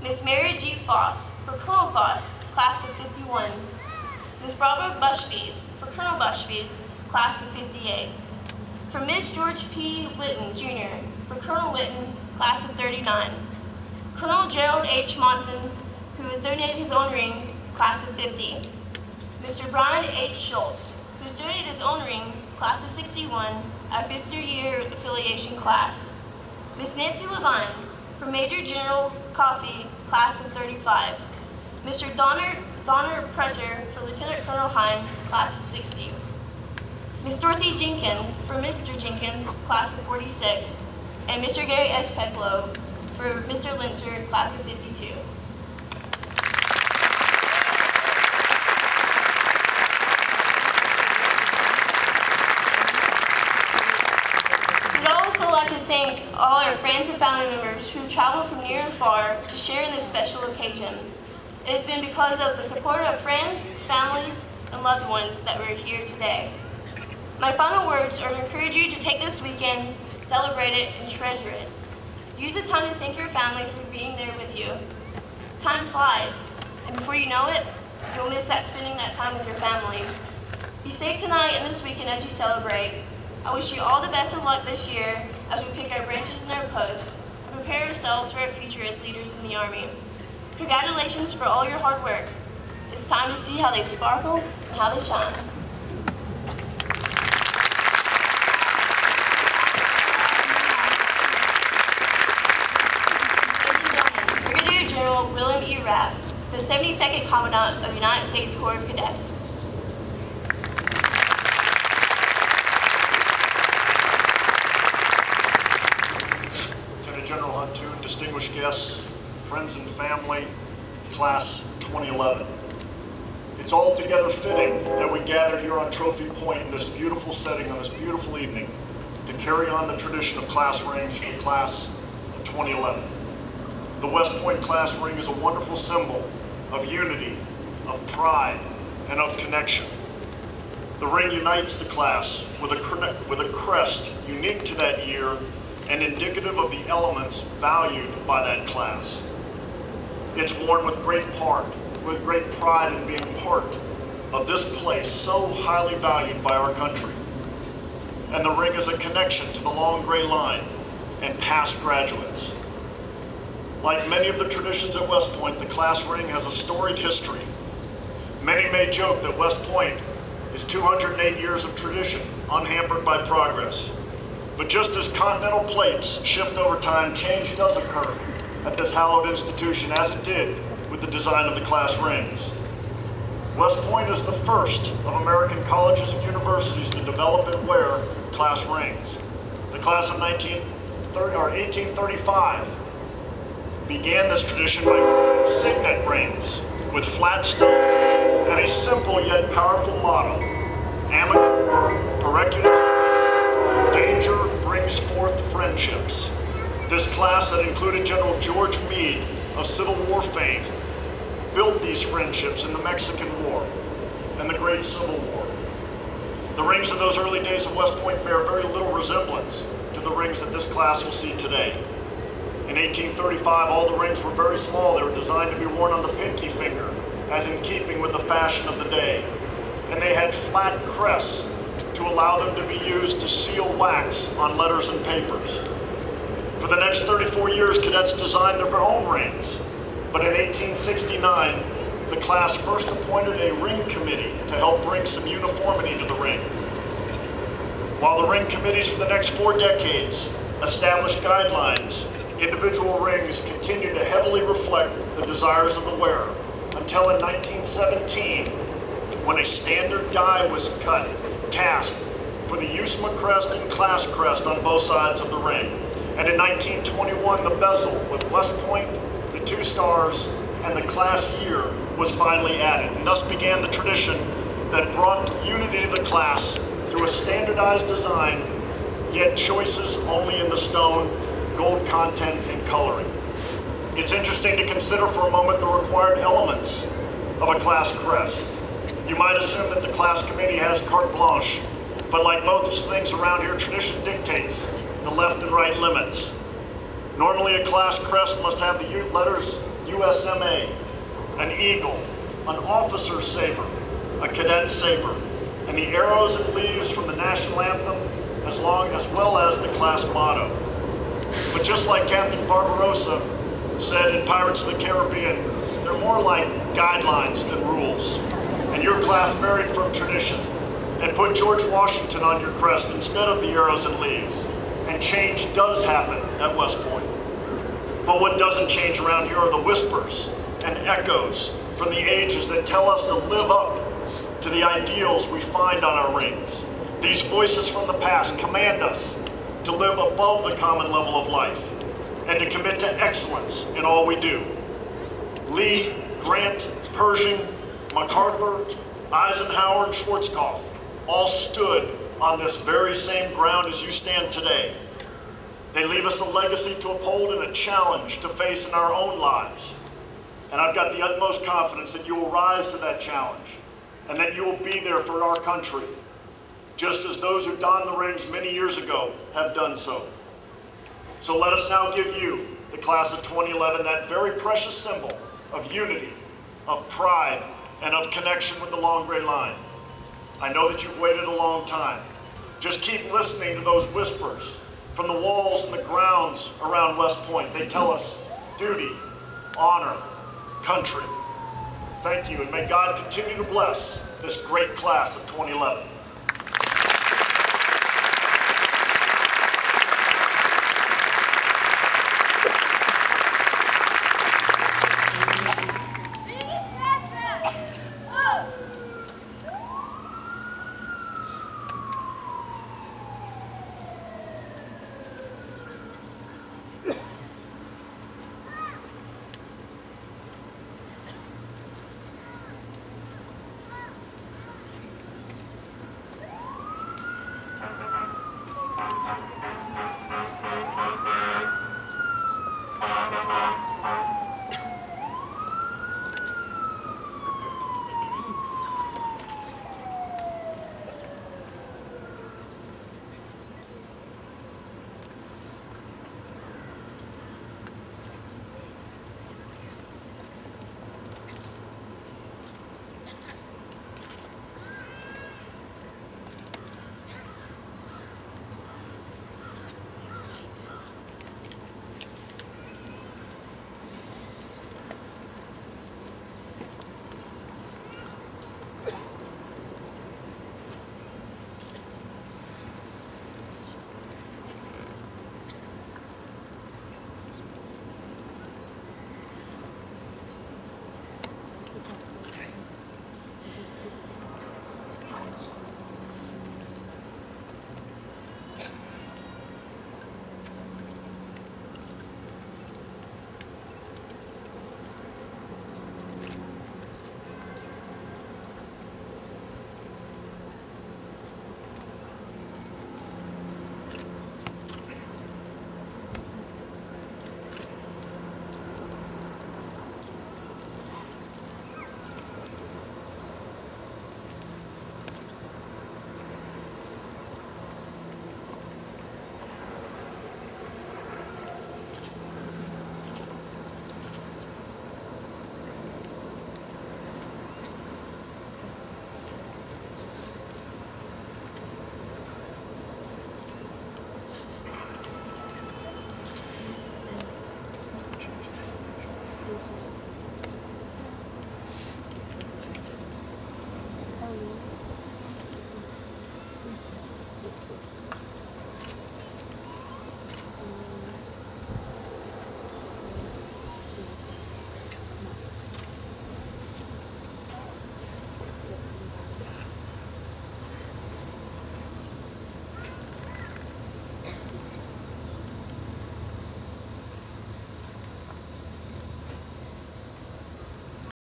Miss Mary G. Foss, for Colonel Foss, class of 51. Miss Barbara Bushbys, for Colonel Bushbys, class of 58. For Miss George P. Whitten, Jr., for Colonel Whitten, class of 39. Colonel Gerald H. Monson, who has donated his own ring, class of 50. Mr. Brian H. Schultz, who has donated his own ring, class of 61, our 5th year affiliation class. Miss Nancy Levine, for Major General Coffee, class of 35. Mr. Donner Presser, for Lieutenant Colonel Heim, class of 60. Miss Dorothy Jenkins, for Mr. Jenkins, class of 46. And Mr. Gary S. Peplow, for Mr. Linser, class of 52. We'd also like to thank all our friends and family members who traveled from near and far to share in this special occasion. It has been because of the support of friends, families, and loved ones that we're here today. My final words are to encourage you to take this weekend, celebrate it, and treasure it. Use the time to thank your family for being there with you. Time flies, and before you know it, you'll miss spending that time with your family. Be safe tonight and this weekend as you celebrate. I wish you all the best of luck this year as we pick our branches and our posts and prepare ourselves for our future as leaders in the Army. Congratulations for all your hard work. It's time to see how they sparkle and how they shine. Brigadier General William E. Rapp, the 72nd Commandant of the United States Corps of Cadets. Lieutenant General Huntoon, distinguished guests, friends and family, class 2011. It's altogether fitting that we gather here on Trophy Point in this beautiful setting on this beautiful evening to carry on the tradition of class rings for the class of 2011. The West Point class ring is a wonderful symbol of unity, of pride, and of connection. The ring unites the class with a crest unique to that year and indicative of the elements valued by that class. It's worn with great pride in being part of this place so highly valued by our country. And the ring is a connection to the long gray line and past graduates. Like many of the traditions at West Point, the class ring has a storied history. Many may joke that West Point is 208 years of tradition, unhampered by progress. But just as continental plates shift over time, change does occur at this hallowed institution, as it did with the design of the class rings. West Point is the first of American colleges and universities to develop and wear class rings. The class of 1835 began this tradition by creating signet rings with flat stones and a simple yet powerful motto: amicus periculus, danger brings forth friendships. This class that included General George Meade of Civil War fame built these friendships in the Mexican War and the Great Civil War. The rings of those early days of West Point bear very little resemblance to the rings that this class will see today. In 1835, all the rings were very small. They were designed to be worn on the pinky finger, as in keeping with the fashion of the day. And they had flat crests to allow them to be used to seal wax on letters and papers. For the next 34 years, cadets designed their own rings. But in 1869, the class first appointed a ring committee to help bring some uniformity to the ring. While the ring committees for the next 4 decades established guidelines, individual rings continue to heavily reflect the desires of the wearer, until in 1917, when a standard die was cast for the USMA crest and class crest on both sides of the ring. And in 1921, the bezel with West Point, the 2 stars, and the class year was finally added. And thus began the tradition that brought unity to the class through a standardized design, yet choices only in the stone, gold content, and coloring. It's interesting to consider for a moment the required elements of a class crest. You might assume that the class committee has carte blanche, but like most things around here, tradition dictates the left and right limits. Normally a class crest must have the letters USMA, an eagle, an officer's saber, a cadet's saber, and the arrows and leaves from the national anthem, as well as the class motto. But just like Captain Barbarossa said in Pirates of the Caribbean, they're more like guidelines than rules. And your class varied from tradition and put George Washington on your crest instead of the arrows and leaves. And change does happen at West Point. But what doesn't change around here are the whispers and echoes from the ages that tell us to live up to the ideals we find on our rings. These voices from the past command us to live above the common level of life and to commit to excellence in all we do. Lee, Grant, Pershing, MacArthur, Eisenhower, and Schwarzkopf all stood on this very same ground as you stand today. They leave us a legacy to uphold and a challenge to face in our own lives. And I've got the utmost confidence that you will rise to that challenge and that you will be there for our country, just as those who donned the rings many years ago have done so. So let us now give you, the class of 2011, that very precious symbol of unity, of pride, and of connection with the long gray line. I know that you've waited a long time. Just keep listening to those whispers from the walls and the grounds around West Point. They tell us duty, honor, country. Thank you, and may God continue to bless this great class of 2011.